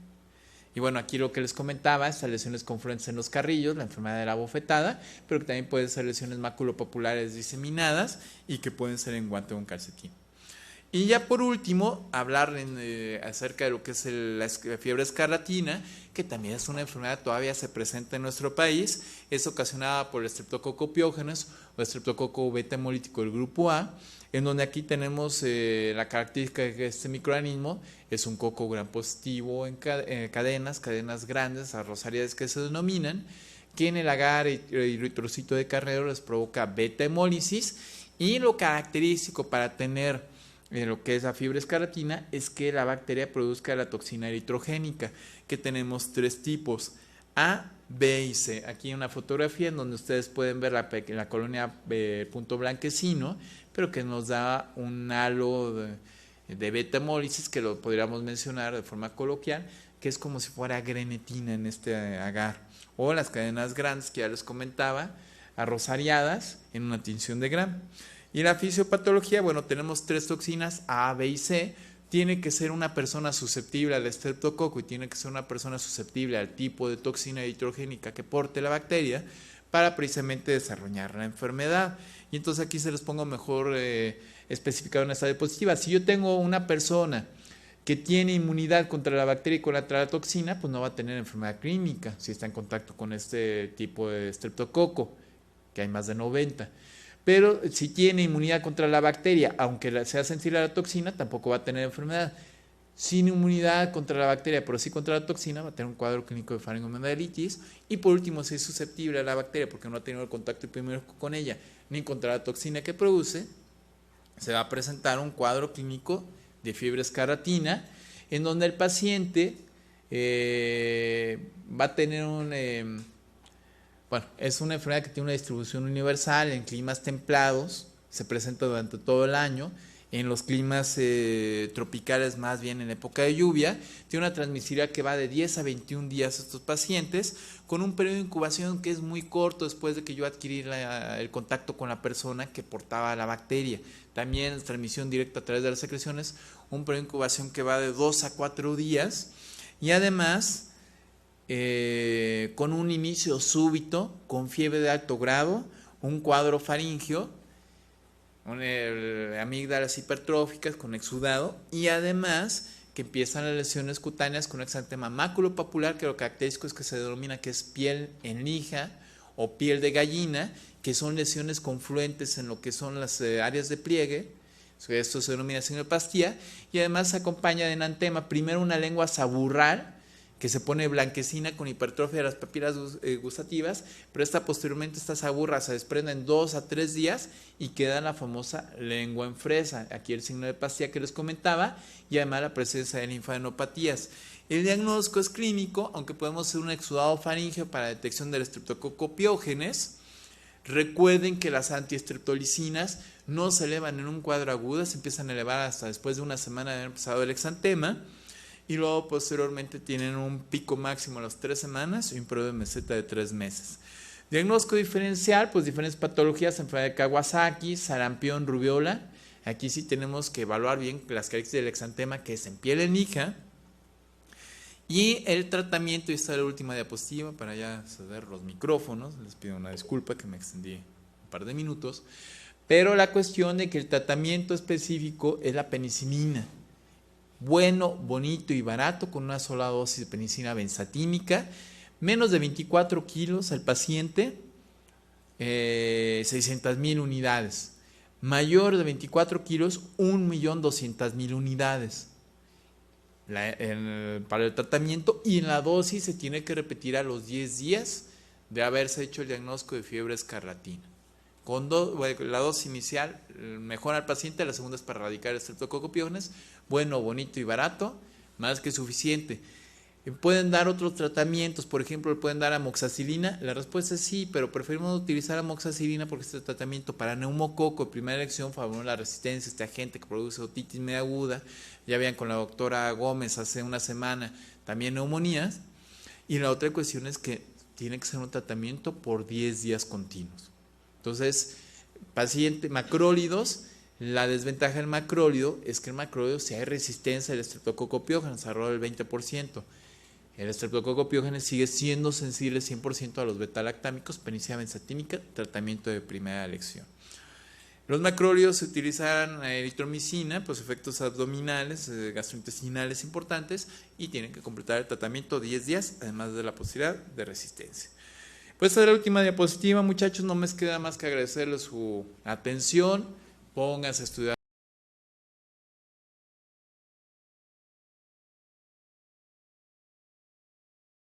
Speaker 1: Y bueno, aquí lo que les comentaba, estas lesiones confluentes en los carrillos, la enfermedad de la bofetada, pero que también pueden ser lesiones maculopapulares diseminadas y que pueden ser en guante o en calcetín. Y ya por último, hablar acerca de lo que es la fiebre escarlatina, que también es una enfermedad que todavía se presenta en nuestro país. Es ocasionada por el Streptococcus pyogenes o Streptococcus beta hemolítico del grupo A, en donde aquí tenemos la característica de que este microorganismo es un coco gram positivo en cadenas grandes, arrosarias que se denominan, que en el agar y eritrocito de Carrero les provoca beta hemólisis, y lo característico para tener lo que es la fiebre escarlatina es que la bacteria produzca la toxina eritrogénica, que tenemos 3 tipos, A, B y C. Aquí hay una fotografía en donde ustedes pueden ver la colonia punto blanquecino, pero que nos da un halo de beta hemólisis, que lo podríamos mencionar de forma coloquial, que es como si fuera grenetina en este agar. O las cadenas grandes que ya les comentaba, arrosariadas en una tinción de Gram. Y la fisiopatología, bueno, tenemos 3 toxinas, A, B y C. Tiene que ser una persona susceptible al estreptococo y tiene que ser una persona susceptible al tipo de toxina eritrogénica que porte la bacteria para precisamente desarrollar la enfermedad. Y entonces aquí se les pongo mejor especificado en esta diapositiva. Si yo tengo una persona que tiene inmunidad contra la bacteria y contra la toxina, pues no va a tener enfermedad clínica si está en contacto con este tipo de estreptococo, que hay más de 90. Pero si tiene inmunidad contra la bacteria, aunque sea sensible a la toxina, tampoco va a tener enfermedad. Sin inmunidad contra la bacteria, pero sí contra la toxina, va a tener un cuadro clínico de faringoamigdalitis. Y por último, si es susceptible a la bacteria porque no ha tenido el contacto primero con ella, ni contra la toxina que produce, se va a presentar un cuadro clínico de fiebre escarlatina, en donde el paciente va a tener es una enfermedad que tiene una distribución universal en climas templados, se presenta durante todo el año, en los climas tropicales más bien en época de lluvia, tiene una transmisibilidad que va de 10 a 21 días a estos pacientes, con un periodo de incubación que es muy corto después de que yo adquirí el contacto con la persona que portaba la bacteria. También transmisión directa a través de las secreciones, un periodo de incubación que va de 2 a 4 días, y además con un inicio súbito, con fiebre de alto grado, un cuadro faríngeo, amígdalas hipertróficas con exudado, y además que empiezan las lesiones cutáneas con un exantema maculopapular, que lo característico es que se denomina que es piel en lija o piel de gallina, que son lesiones confluentes en lo que son las áreas de pliegue. Esto se denomina sinoplastia, y además se acompaña de enantema, primero una lengua saburral, que se pone blanquecina con hipertrofia de las papilas gustativas, pero posteriormente estas aburras se desprenden en 2 a 3 días y queda la famosa lengua en fresa. Aquí el signo de pastilla que les comentaba, y además la presencia de linfadenopatías. El diagnóstico es clínico, aunque podemos hacer un exudado faríngeo para detección del estreptococo piógenes. Recuerden que las antiestreptolicinas no se elevan en un cuadro agudo, se empiezan a elevar hasta después de una semana de haber empezado el exantema, y luego posteriormente tienen un pico máximo a las 3 semanas y un periodo de meseta de 3 meses. Diagnóstico diferencial, pues diferentes patologías, enfermedad de Kawasaki, sarampión, rubiola. Aquí sí tenemos que evaluar bien las características del exantema, que es en piel en lija. Y el tratamiento, y esta es la última diapositiva para ya ceder los micrófonos, les pido una disculpa que me extendí un par de minutos, pero la cuestión de que el tratamiento específico es la penicilina. Bueno, bonito y barato, con una sola dosis de penicilina benzatínica, menos de 24 kilos al paciente, 600,000 unidades. Mayor de 24 kilos, 1.200.000 unidades para el tratamiento, y en la dosis se tiene que repetir a los 10 días de haberse hecho el diagnóstico de fiebre escarlatina. Con la dosis inicial mejora al paciente, la segunda es para erradicar el estreptococo piógenes. Bueno, bonito y barato, más que suficiente. Pueden dar otros tratamientos, por ejemplo, pueden dar amoxicilina. La respuesta es sí, pero preferimos utilizar amoxicilina porque este tratamiento para neumococo de primera elección favorece la resistencia, este agente que produce otitis media aguda. Ya vean con la doctora Gómez hace una semana también neumonías. Y la otra cuestión es que tiene que ser un tratamiento por 10 días continuos. Entonces, paciente macrólidos, la desventaja del macrólido es que el macrólido, si hay resistencia al estreptococo piógenes, alrededor del 20%. El estreptococo piógenes sigue siendo sensible 100% a los betalactámicos, penicilina benzatínica, tratamiento de primera elección. Los macrólidos se utilizarán eritromicina, pues efectos abdominales, gastrointestinales importantes, y tienen que completar el tratamiento 10 días, además de la posibilidad de resistencia. Pues esta es la última diapositiva, muchachos, no me queda más que agradecerles su atención, pónganse a estudiar